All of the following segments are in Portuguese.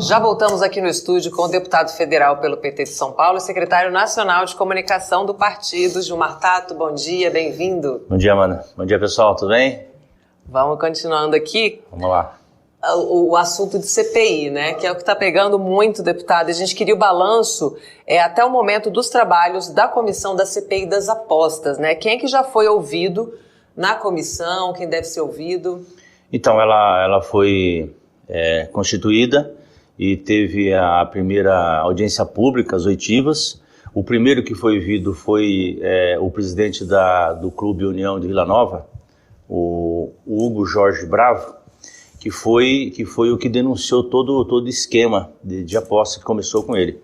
Já voltamos aqui no estúdio com o deputado federal pelo PT de São Paulo e secretário nacional de comunicação do partido, Gilmar Tato. Bom dia, bem-vindo. Bom dia, Amanda. Bom dia, pessoal, tudo bem? Vamos continuando aqui. Vamos lá. O assunto de CPI, né, que é o que está pegando muito, deputado. A gente queria o balanço até o momento dos trabalhos da comissão da CPI das apostas, né? Quem é que já foi ouvido na comissão, quem deve ser ouvido? Então, ela foi constituída e teve a primeira audiência pública, as oitivas. O primeiro que foi ouvido foi o presidente do Clube União de Vila Nova, o Hugo Jorge Bravo, que foi o que denunciou todo o esquema de aposta que começou com ele.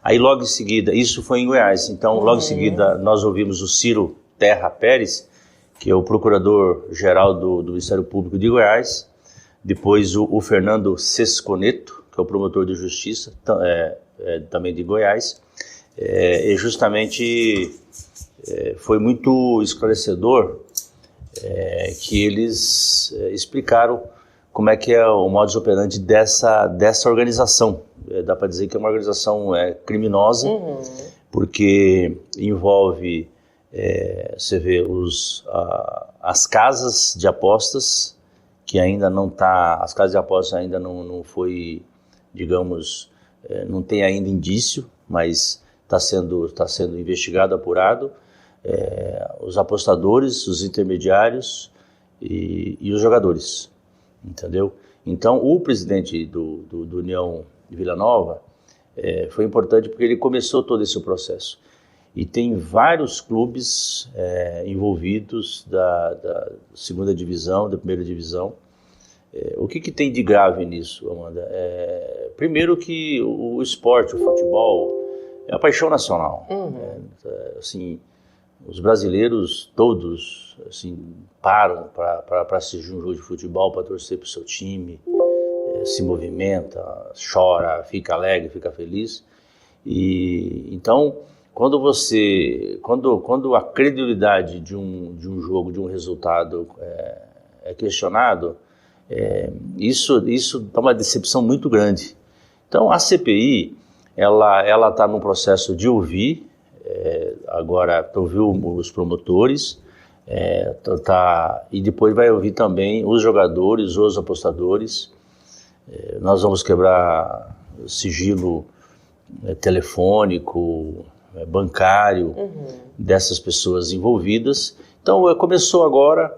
Aí logo em seguida, isso foi em Goiás, então logo em seguida nós ouvimos o Ciro Terra Pérez, que é o procurador-geral do Ministério Público de Goiás, depois o Fernando Sesconeto, que é o promotor de justiça, também de Goiás, e justamente foi muito esclarecedor que eles explicaram como é que é o modus operandi dessa organização. Dá para dizer que é uma organização criminosa, porque envolve, você vê, as casas de apostas, que ainda não está, as casas de apostas ainda não foi, digamos, não tem ainda indício, mas está sendo investigado, apurado, os apostadores, os intermediários e os jogadores. Entendeu? Então, o presidente do União de Vila Nova foi importante porque ele começou todo esse processo. E tem vários clubes envolvidos da segunda divisão, da primeira divisão. O que tem de grave nisso, Amanda? Primeiro que o esporte, o futebol, é a paixão nacional. Assim, os brasileiros todos assim, param para assistir um jogo de futebol, para torcer para o seu time, se movimenta, chora, fica alegre, fica feliz. E então, quando a credibilidade de um jogo, de um resultado é questionado, isso dá uma decepção muito grande. Então, a CPI, ela está num processo de ouvir. Agora ouviu os promotores, e depois vai ouvir também os jogadores, os apostadores. Nós vamos quebrar sigilo telefônico, bancário, dessas pessoas envolvidas. Então começou agora,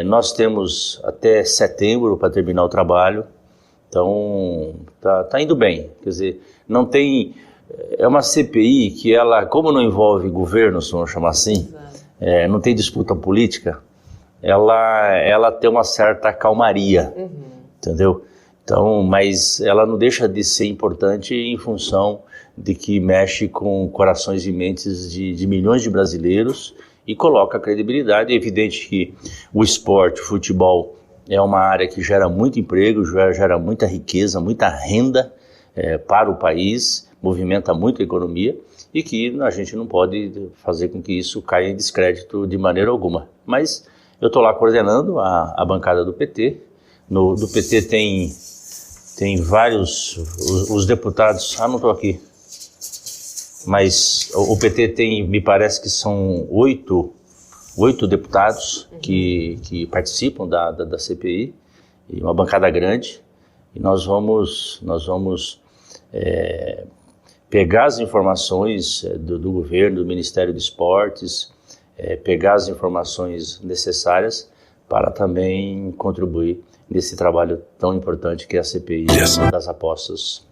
nós temos até setembro para terminar o trabalho, então tá indo bem, quer dizer, não tem... É uma CPI que ela, como não envolve governos, vamos chamar assim, não tem disputa política, ela tem uma certa calmaria, entendeu? Então, mas ela não deixa de ser importante em função de que mexe com corações e mentes de milhões de brasileiros e coloca credibilidade. É evidente que o esporte, o futebol, é uma área que gera muito emprego, gera muita riqueza, muita renda para o país, movimenta muito a economia e que a gente não pode fazer com que isso caia em descrédito de maneira alguma. Mas eu estou lá coordenando a bancada do PT. Do PT tem vários, os deputados... não estou aqui. Mas o PT tem, me parece que são 8 deputados que participam da CPI, e uma bancada grande, e nós vamos pegar as informações do governo, do Ministério de Esportes, pegar as informações necessárias para também contribuir nesse trabalho tão importante que é a CPI das apostas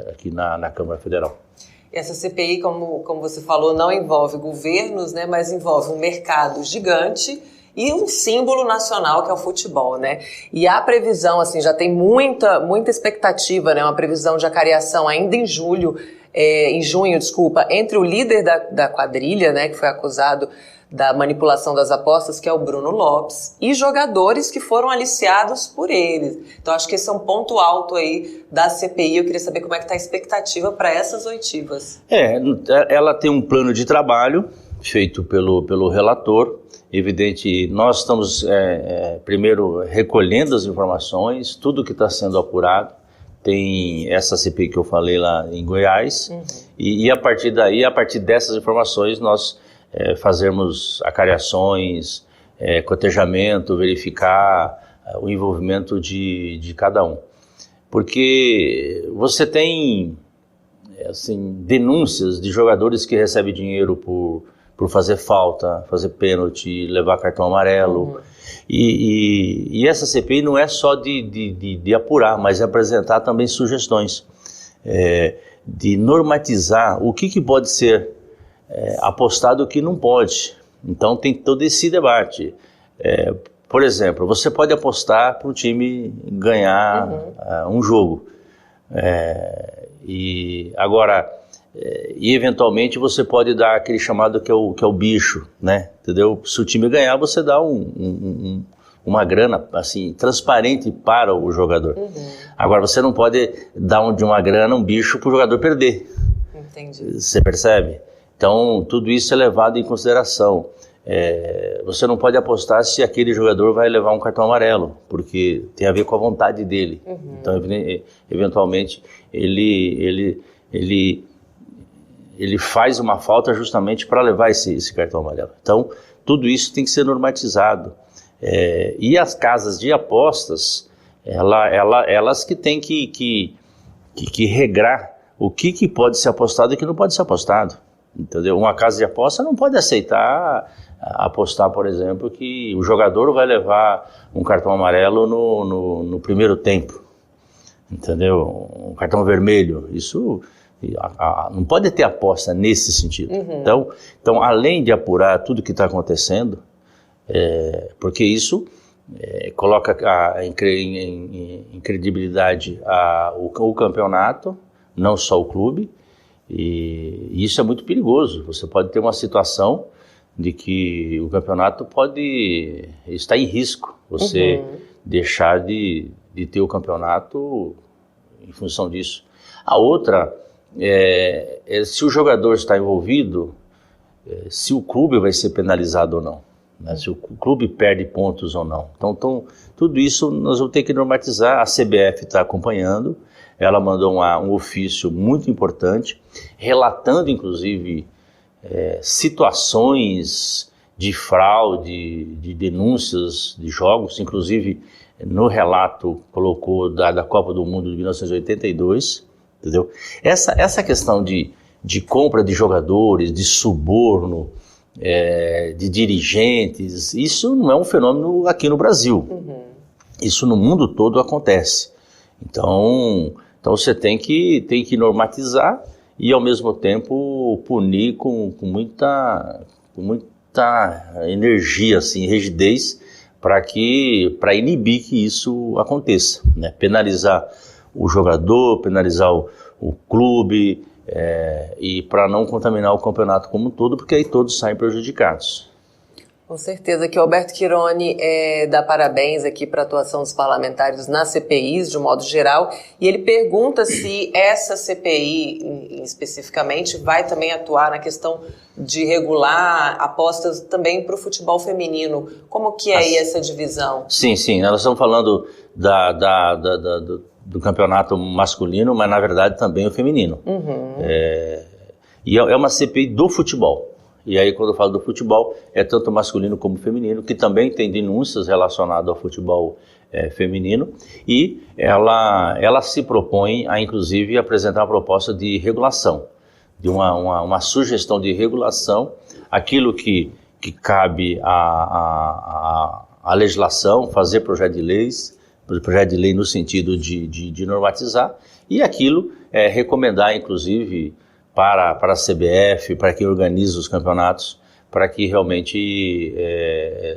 aqui na Câmara Federal. Essa CPI, como você falou, não envolve governos, né, mas envolve um mercado gigante e um símbolo nacional que é o futebol, né? E a previsão, assim, já tem muita expectativa, né? Uma previsão de acariação ainda em junho, entre o líder da quadrilha, né, que foi acusado da manipulação das apostas, que é o Bruno Lopes, e jogadores que foram aliciados por eles. Então, acho que esse é um ponto alto aí da CPI. Eu queria saber como é que está a expectativa para essas oitivas. Ela tem um plano de trabalho feito pelo relator. Evidente, nós estamos primeiro recolhendo as informações, tudo que está sendo apurado, tem essa CPI que eu falei lá em Goiás, e a partir daí, a partir dessas informações, nós fazermos acariações, cotejamento, verificar o envolvimento de cada um. Porque você tem assim, denúncias de jogadores que recebem dinheiro por fazer falta, fazer pênalti, levar cartão amarelo. E essa CPI não é só de apurar, mas apresentar também sugestões, de normatizar o que pode ser apostado e o que não pode. Então tem todo esse debate. Por exemplo, você pode apostar para o time ganhar um jogo. E agora, eventualmente você pode dar aquele chamado que é o bicho, né? Entendeu? Se o time ganhar, você dá uma grana assim, transparente para o jogador. Agora, você não pode dar de uma grana um bicho para o jogador perder. Entendi. Você percebe? Então, tudo isso é levado em consideração. Você não pode apostar se aquele jogador vai levar um cartão amarelo, porque tem a ver com a vontade dele. Então, eventualmente, ele faz uma falta justamente para levar esse cartão amarelo. Então, tudo isso tem que ser normatizado. E as casas de apostas, elas que têm que regrar o que pode ser apostado e o que não pode ser apostado. Entendeu? Uma casa de aposta não pode aceitar apostar, por exemplo, que o jogador vai levar um cartão amarelo no primeiro tempo. Entendeu? Um cartão vermelho. Isso não pode ter aposta nesse sentido. Então, além de apurar tudo que está acontecendo, porque isso coloca em credibilidade o campeonato, não só o clube, e isso é muito perigoso. Você pode ter uma situação de que o campeonato pode estar em risco, você deixar de ter o campeonato em função disso. A outra se o jogador está envolvido, se o clube vai ser penalizado ou não, né? Se o clube perde pontos ou não. Então, tudo isso nós vamos ter que normatizar. A CBF está acompanhando, ela mandou um ofício muito importante, relatando inclusive situações de fraude, de denúncias de jogos, inclusive no relato colocou da Copa do Mundo de 1982, entendeu? Essa questão de compra de jogadores, de suborno, de dirigentes, isso não é um fenômeno aqui no Brasil. Isso no mundo todo acontece. Então você tem que normatizar e ao mesmo tempo punir com muita energia, assim, rigidez, para inibir que isso aconteça, né? Penalizar o jogador, penalizar o clube, e para não contaminar o campeonato como um todo, porque aí todos saem prejudicados. Com certeza que o Alberto Chironi dá parabéns aqui para a atuação dos parlamentares nas CPIs, de um modo geral, e ele pergunta se essa CPI, especificamente, vai também atuar na questão de regular apostas também para o futebol feminino. Como que é aí essa divisão? Sim, nós estamos falando do campeonato masculino, mas na verdade também o feminino. E é uma CPI do futebol. E aí, quando eu falo do futebol, é tanto masculino como feminino, que também tem denúncias relacionadas ao futebol feminino, e ela se propõe a, inclusive, apresentar uma proposta de regulação, de uma sugestão de regulação, aquilo que cabe à legislação, fazer projeto de lei no sentido de normatizar, e aquilo recomendar, inclusive, para a CBF, para quem organiza os campeonatos, para que realmente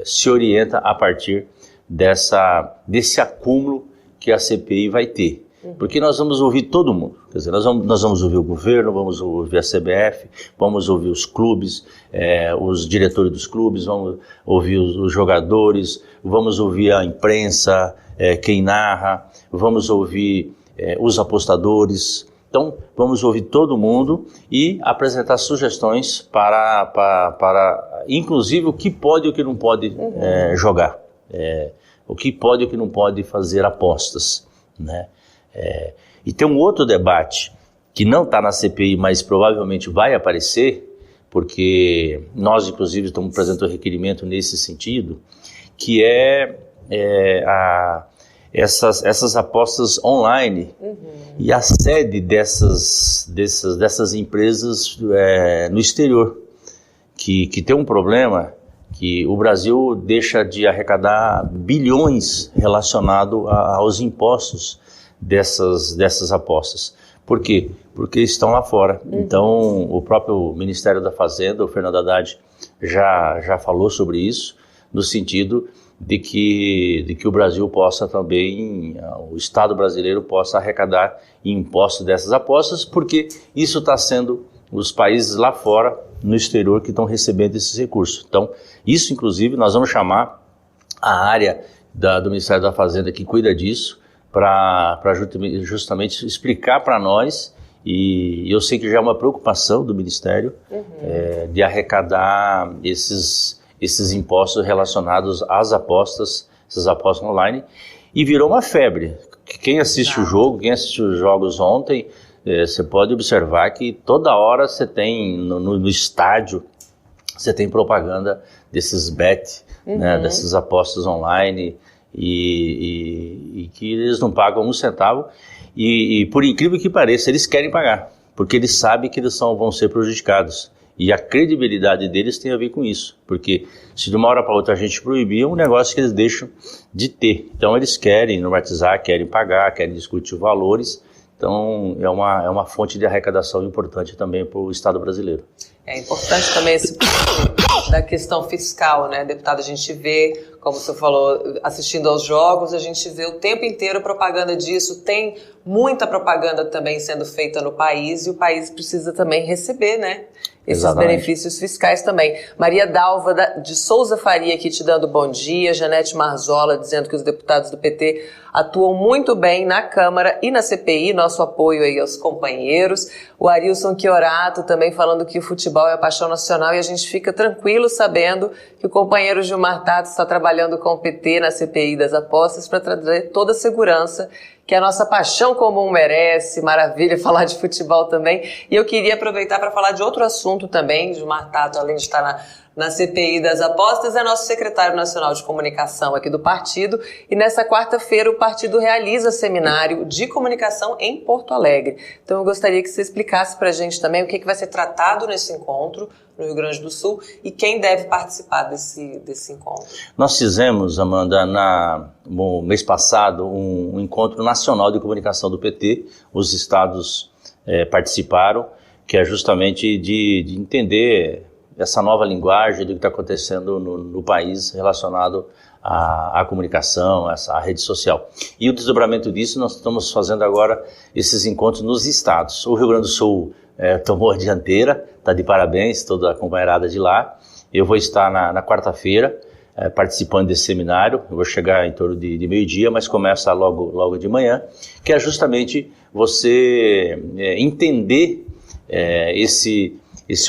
se orienta a partir desse acúmulo que a CPI vai ter. Porque nós vamos ouvir todo mundo, quer dizer, nós vamos ouvir o governo, vamos ouvir a CBF, vamos ouvir os clubes, os diretores dos clubes, vamos ouvir os jogadores, vamos ouvir a imprensa, quem narra, vamos ouvir os apostadores. Então, vamos ouvir todo mundo e apresentar sugestões para inclusive, o que pode e o que não pode jogar, o que pode e o que não pode fazer apostas, né? E tem um outro debate que não está na CPI, mas provavelmente vai aparecer, porque nós, inclusive, estamos apresentando requerimento nesse sentido, que essas apostas online e a sede dessas empresas no exterior, que tem um problema que o Brasil deixa de arrecadar bilhões relacionado aos impostos dessas apostas. Por quê? Porque estão lá fora. Então, o próprio Ministério da Fazenda, o Fernando Haddad, já falou sobre isso, no sentido de que o Brasil possa também, o Estado brasileiro possa arrecadar impostos dessas apostas, porque isso está sendo os países lá fora, no exterior, que estão recebendo esses recursos. Então, isso, inclusive, nós vamos chamar a área do Ministério da Fazenda que cuida disso, para justamente explicar para nós, e eu sei que já é uma preocupação do Ministério, de arrecadar esses impostos relacionados às apostas, essas apostas online, e virou uma febre. Quem assiste o jogo, quem assistiu os jogos ontem, você pode observar que toda hora você tem, no estádio, você tem propaganda desses bet, né, dessas apostas online, e que eles não pagam um centavo, e por incrível que pareça, eles querem pagar, porque eles sabem que eles vão ser prejudicados. E a credibilidade deles tem a ver com isso, porque se de uma hora para outra a gente proibir, é um negócio que eles deixam de ter. Então eles querem normatizar, querem pagar, querem discutir valores. Então é uma fonte de arrecadação importante também para o Estado brasileiro. É importante também esse ponto da questão fiscal, né, deputado? A gente vê, como você falou, assistindo aos jogos, a gente vê o tempo inteiro propaganda disso, tem muita propaganda também sendo feita no país, e o país precisa também receber, né, esses benefícios fiscais também. Maria Dalva de Souza Faria aqui te dando bom dia, Janete Marzola dizendo que os deputados do PT atuam muito bem na Câmara e na CPI, nosso apoio aí aos companheiros. O Arilson Chiorato também falando que o futebol é a paixão nacional, e a gente fica tranquilo sabendo que o companheiro Gilmar Tato está trabalhando com o PT na CPI das apostas para trazer toda a segurança que a nossa paixão comum merece. Maravilha falar de futebol também. E eu queria aproveitar para falar de outro assunto também. Gilmar Tato, além de estar na CPI das apostas, é nosso secretário nacional de comunicação aqui do partido, e nessa quarta-feira o partido realiza seminário de comunicação em Porto Alegre. Então eu gostaria que você explicasse para a gente também o que vai ser tratado nesse encontro no Rio Grande do Sul e quem deve participar desse encontro. Nós fizemos, Amanda, no mês passado, um encontro nacional de comunicação do PT, os estados participaram, que é justamente de entender essa nova linguagem do que está acontecendo no país relacionado à comunicação, à rede social. E o desdobramento disso, nós estamos fazendo agora esses encontros nos estados. O Rio Grande do Sul tomou a dianteira, está de parabéns, toda a companheirada de lá. Eu vou estar na quarta-feira participando desse seminário, eu vou chegar em torno de meio-dia, mas começa logo de manhã, que é justamente você entender esse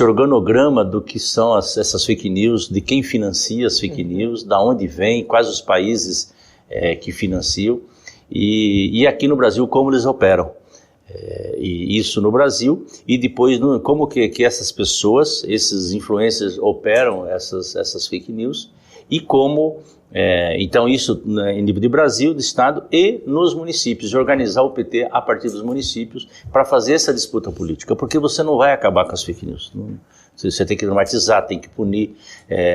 organograma do que são essas fake news, de quem financia as fake news, da onde vem, quais os países que financiam, e aqui no Brasil como eles operam. E isso no Brasil, e depois como que essas pessoas, esses influencers operam essas fake news, e como, então isso em nível de Brasil, de Estado e nos municípios, organizar o PT a partir dos municípios para fazer essa disputa política, porque você não vai acabar com as fake news, você tem que normatizar, tem que punir,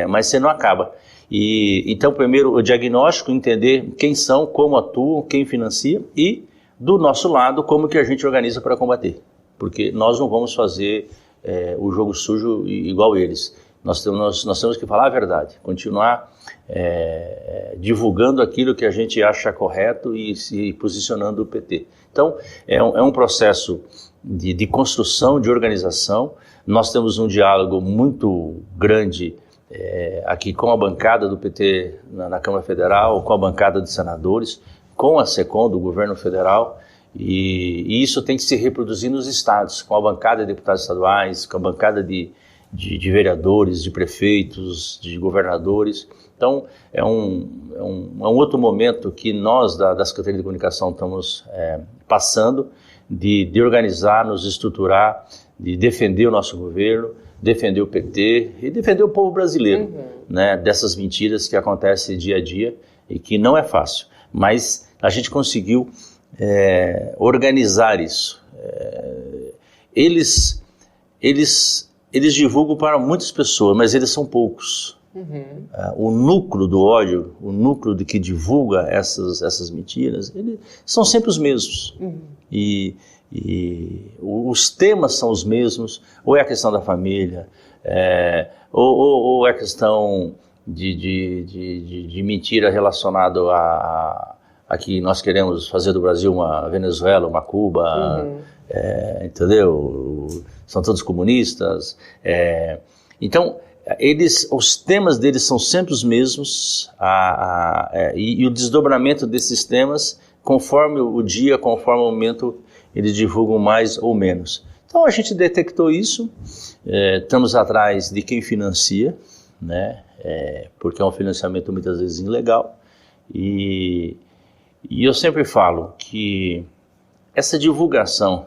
mas você não acaba. E então primeiro o diagnóstico, entender quem são, como atuam, quem financia, e do nosso lado como que a gente organiza para combater, porque nós não vamos fazer o jogo sujo igual eles. Nós temos que falar a verdade, continuar divulgando aquilo que a gente acha correto e se posicionando o PT. Então, é um processo de construção, de organização. Nós temos um diálogo muito grande aqui com a bancada do PT na Câmara Federal, com a bancada de senadores, com a SECOM do governo federal, e isso tem que se reproduzir nos estados, com a bancada de deputados estaduais, com a bancada de de vereadores, de prefeitos, de governadores. Então, é um outro momento que nós, da Secretaria de Comunicação, estamos passando de organizar, nos estruturar, de defender o nosso governo, defender o PT e defender o povo brasileiro, né, dessas mentiras que acontecem dia a dia e que não é fácil. Mas a gente conseguiu organizar isso. Eles divulgam para muitas pessoas, mas eles são poucos. O núcleo do ódio, o núcleo de que divulga essas mentiras, eles são sempre os mesmos. E os temas são os mesmos, ou é a questão da família, ou é a questão de mentira relacionada a que nós queremos fazer do Brasil uma Venezuela, uma Cuba, entendeu? São todos comunistas. Então, os temas deles são sempre os mesmos, e o desdobramento desses temas, conforme o dia, conforme o momento, eles divulgam mais ou menos. Então a gente detectou isso, estamos atrás de quem financia, né? Porque é um financiamento muitas vezes ilegal, e eu sempre falo que essa divulgação,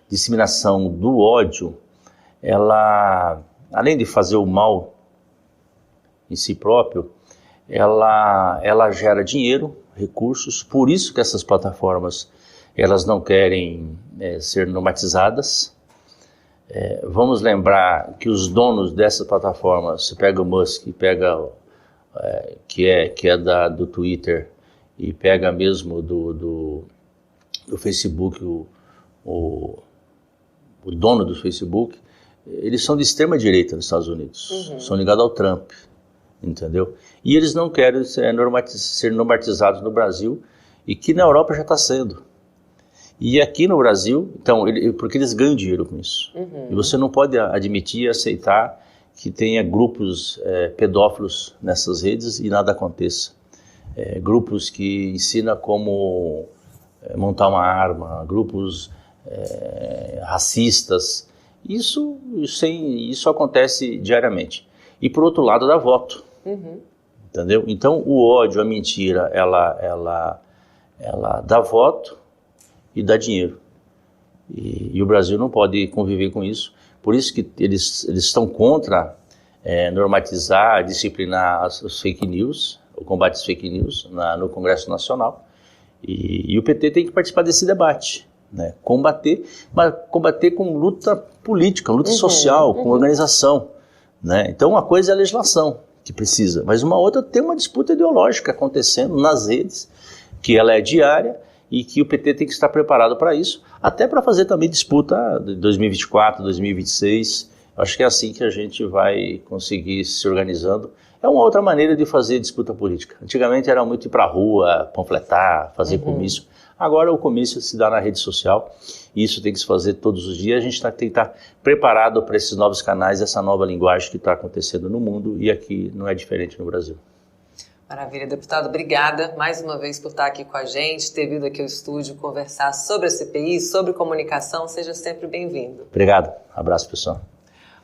disseminação do ódio, ela, além de fazer o mal em si próprio, ela gera dinheiro, recursos. Por isso que essas plataformas, elas não querem ser normatizadas. Vamos lembrar que os donos dessas plataformas, você pega o Musk, pega que é do Twitter, e pega mesmo do Facebook, o dono do Facebook, eles são de extrema direita nos Estados Unidos, são ligados ao Trump, entendeu? E eles não querem ser normatizados no Brasil, e que na Europa já está sendo. E aqui no Brasil, então, porque eles ganham dinheiro com isso. E você não pode admitir e aceitar que tenha grupos pedófilos nessas redes e nada aconteça. Grupos que ensinam como montar uma arma, grupos racistas. Isso acontece diariamente. E por outro lado, dá voto. Entendeu? Então, o ódio, a mentira, ela dá voto e dá dinheiro. E o Brasil não pode conviver com isso. Por isso que eles estão contra normatizar, disciplinar as fake news, o combate às fake news no Congresso Nacional. E o PT tem que participar desse debate, né? Mas combater com luta política, luta social, com organização, né? Então, uma coisa é a legislação, que precisa, mas uma outra tem uma disputa ideológica acontecendo nas redes, que ela é diária, e que o PT tem que estar preparado para isso, até para fazer também disputa de 2024, 2026. Acho que é assim que a gente vai conseguir se organizando. É uma outra maneira de fazer disputa política. Antigamente era muito ir para a rua, panfletar, fazer comício. Agora o comício se dá na rede social, e isso tem que se fazer todos os dias. A gente tem que estar preparado para esses novos canais, essa nova linguagem que está acontecendo no mundo, e aqui não é diferente no Brasil. Maravilha, deputado, obrigada mais uma vez por estar aqui com a gente, ter vindo aqui ao estúdio conversar sobre a CPI, sobre comunicação. Seja sempre bem-vindo. Obrigado, abraço pessoal.